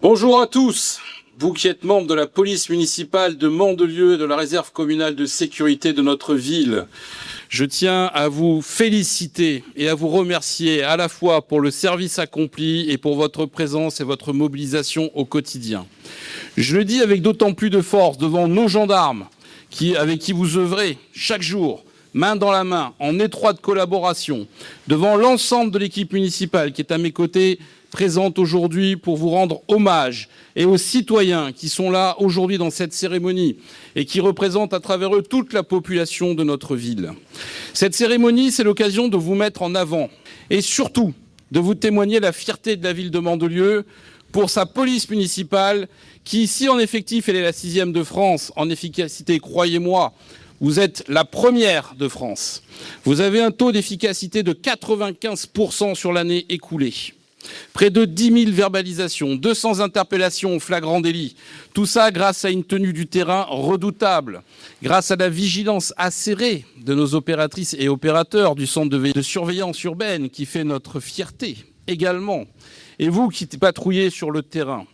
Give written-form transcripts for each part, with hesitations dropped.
Bonjour à tous, vous qui êtes membres de la police municipale de Mandelieu et de la réserve communale de sécurité de notre ville. Je tiens à vous féliciter et à vous remercier à la fois pour le service accompli et pour votre présence et votre mobilisation au quotidien. Je le dis avec d'autant plus de force devant nos gendarmes avec qui vous œuvrez chaque jour, main dans la main, en étroite collaboration, devant l'ensemble de l'équipe municipale qui est à mes côtés, présente aujourd'hui pour vous rendre hommage, et aux citoyens qui sont là aujourd'hui dans cette cérémonie et qui représentent à travers eux toute la population de notre ville. Cette cérémonie, c'est l'occasion de vous mettre en avant et surtout de vous témoigner la fierté de la ville de Mandelieu pour sa police municipale qui, si en effectif elle est la 6e de France, en efficacité, croyez-moi, vous êtes la première de France. Vous avez un taux d'efficacité de 95% sur l'année écoulée. Près de 10 000 verbalisations, 200 interpellations au flagrant délit. Tout ça grâce à une tenue du terrain redoutable, grâce à la vigilance acérée de nos opératrices et opérateurs du centre de surveillance urbaine qui fait notre fierté également. Et vous qui patrouillez sur le terrain,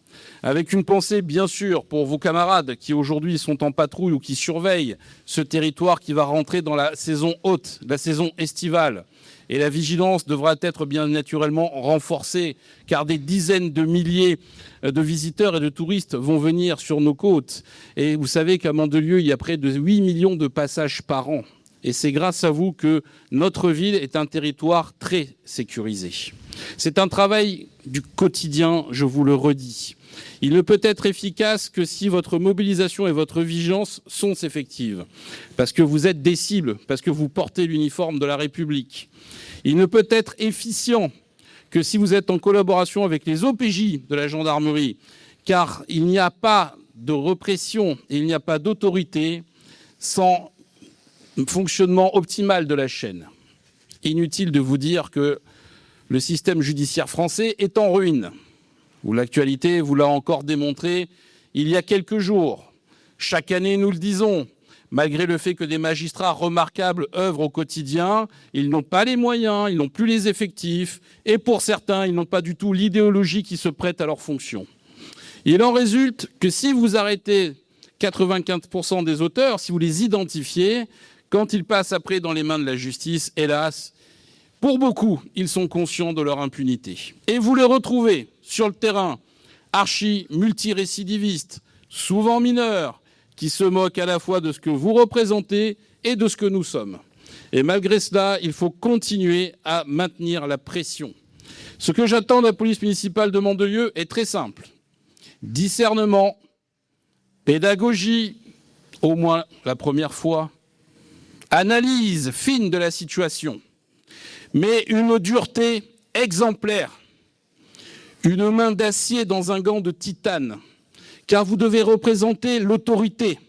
avec une pensée bien sûr pour vos camarades qui aujourd'hui sont en patrouille ou qui surveillent ce territoire qui va rentrer dans la saison haute, la saison estivale. Et la vigilance devra être bien naturellement renforcée, car des dizaines de milliers de visiteurs et de touristes vont venir sur nos côtes. Et vous savez qu'à Mandelieu, il y a près de 8 millions de passages par an. Et c'est grâce à vous que notre ville est un territoire très sécurisé. C'est un travail du quotidien, je vous le redis. Il ne peut être efficace que si votre mobilisation et votre vigilance sont effectives, parce que vous êtes des cibles, parce que vous portez l'uniforme de la République. Il ne peut être efficient que si vous êtes en collaboration avec les OPJ de la gendarmerie, car il n'y a pas de répression et il n'y a pas d'autorité sans fonctionnement optimal de la chaîne. Inutile de vous dire que le système judiciaire français est en ruine. L'actualité vous l'a encore démontré il y a quelques jours. Chaque année, nous le disons, malgré le fait que des magistrats remarquables œuvrent au quotidien, ils n'ont pas les moyens, ils n'ont plus les effectifs, et pour certains, ils n'ont pas du tout l'idéologie qui se prête à leurs fonctions. Il en résulte que si vous arrêtez 95% des auteurs, si vous les identifiez, quand ils passent après dans les mains de la justice, hélas, pour beaucoup, ils sont conscients de leur impunité. Et vous les retrouvez sur le terrain, multirécidivistes, souvent mineurs, qui se moquent à la fois de ce que vous représentez et de ce que nous sommes. Et malgré cela, il faut continuer à maintenir la pression. Ce que j'attends de la police municipale de Mandelieu est très simple. Discernement, pédagogie, au moins la première fois, analyse fine de la situation, mais une dureté exemplaire, une main d'acier dans un gant de titane, car vous devez représenter l'autorité,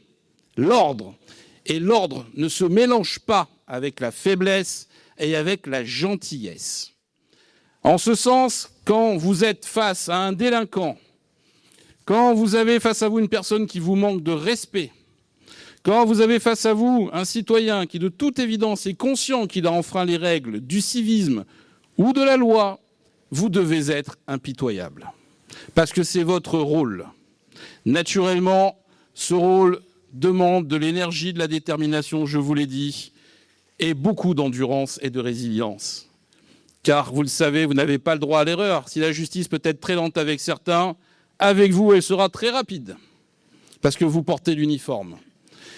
l'ordre, et l'ordre ne se mélange pas avec la faiblesse et avec la gentillesse. En ce sens, quand vous êtes face à un délinquant, quand vous avez face à vous une personne qui vous manque de respect, quand vous avez face à vous un citoyen qui, de toute évidence, est conscient qu'il a enfreint les règles du civisme ou de la loi, vous devez être impitoyable. Parce que c'est votre rôle. Naturellement, ce rôle demande de l'énergie, de la détermination, je vous l'ai dit, et beaucoup d'endurance et de résilience. Car, vous le savez, vous n'avez pas le droit à l'erreur. Si la justice peut être très lente avec certains, avec vous, elle sera très rapide. Parce que vous portez l'uniforme.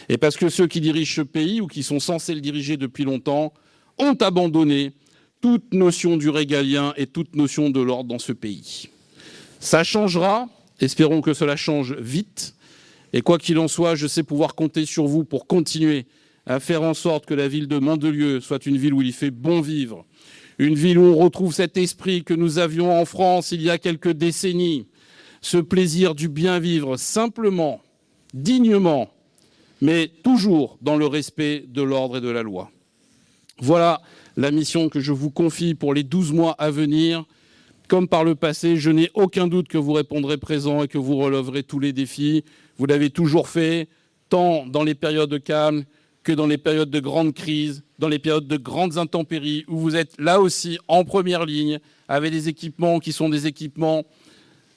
Et parce que ceux qui dirigent ce pays, ou qui sont censés le diriger depuis longtemps, ont abandonné toute notion du régalien et toute notion de l'ordre dans ce pays. Ça changera, espérons que cela change vite, et quoi qu'il en soit, je sais pouvoir compter sur vous pour continuer à faire en sorte que la ville de Mandelieu soit une ville où il fait bon vivre, une ville où on retrouve cet esprit que nous avions en France il y a quelques décennies, ce plaisir du bien vivre simplement, dignement, mais toujours dans le respect de l'ordre et de la loi. Voilà la mission que je vous confie pour les 12 mois à venir. Comme par le passé, je n'ai aucun doute que vous répondrez présent et que vous relèverez tous les défis. Vous l'avez toujours fait, tant dans les périodes de calme que dans les périodes de grande crise, dans les périodes de grandes intempéries, où vous êtes là aussi en première ligne, avec des équipements qui sont des équipements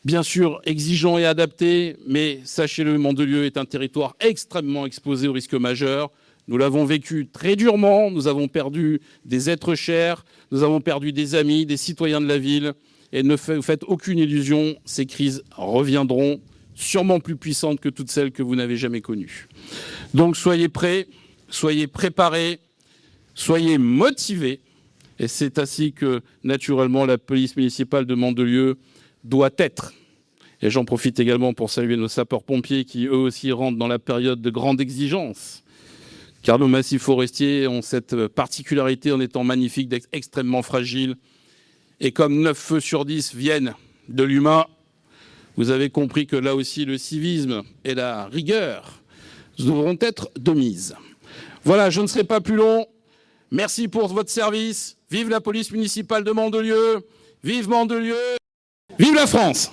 bien sûr exigeant et adapté, mais sachez-le, Mandelieu est un territoire extrêmement exposé aux risques majeurs. Nous l'avons vécu très durement, nous avons perdu des êtres chers, nous avons perdu des amis, des citoyens de la ville. Et ne vous faites aucune illusion, ces crises reviendront, sûrement plus puissantes que toutes celles que vous n'avez jamais connues. Donc soyez prêts, soyez préparés, soyez motivés. Et c'est ainsi que, naturellement, la police municipale de Mandelieu doit être. Et j'en profite également pour saluer nos sapeurs-pompiers qui, eux aussi, rentrent dans la période de grande exigence. Car nos massifs forestiers ont cette particularité en étant magnifiques, d'être extrêmement fragiles. Et comme 9 feux sur 10 viennent de l'humain, vous avez compris que là aussi, le civisme et la rigueur devront être de mise. Voilà, je ne serai pas plus long. Merci pour votre service. Vive la police municipale de Mandelieu. Vive Mandelieu. Vive la France!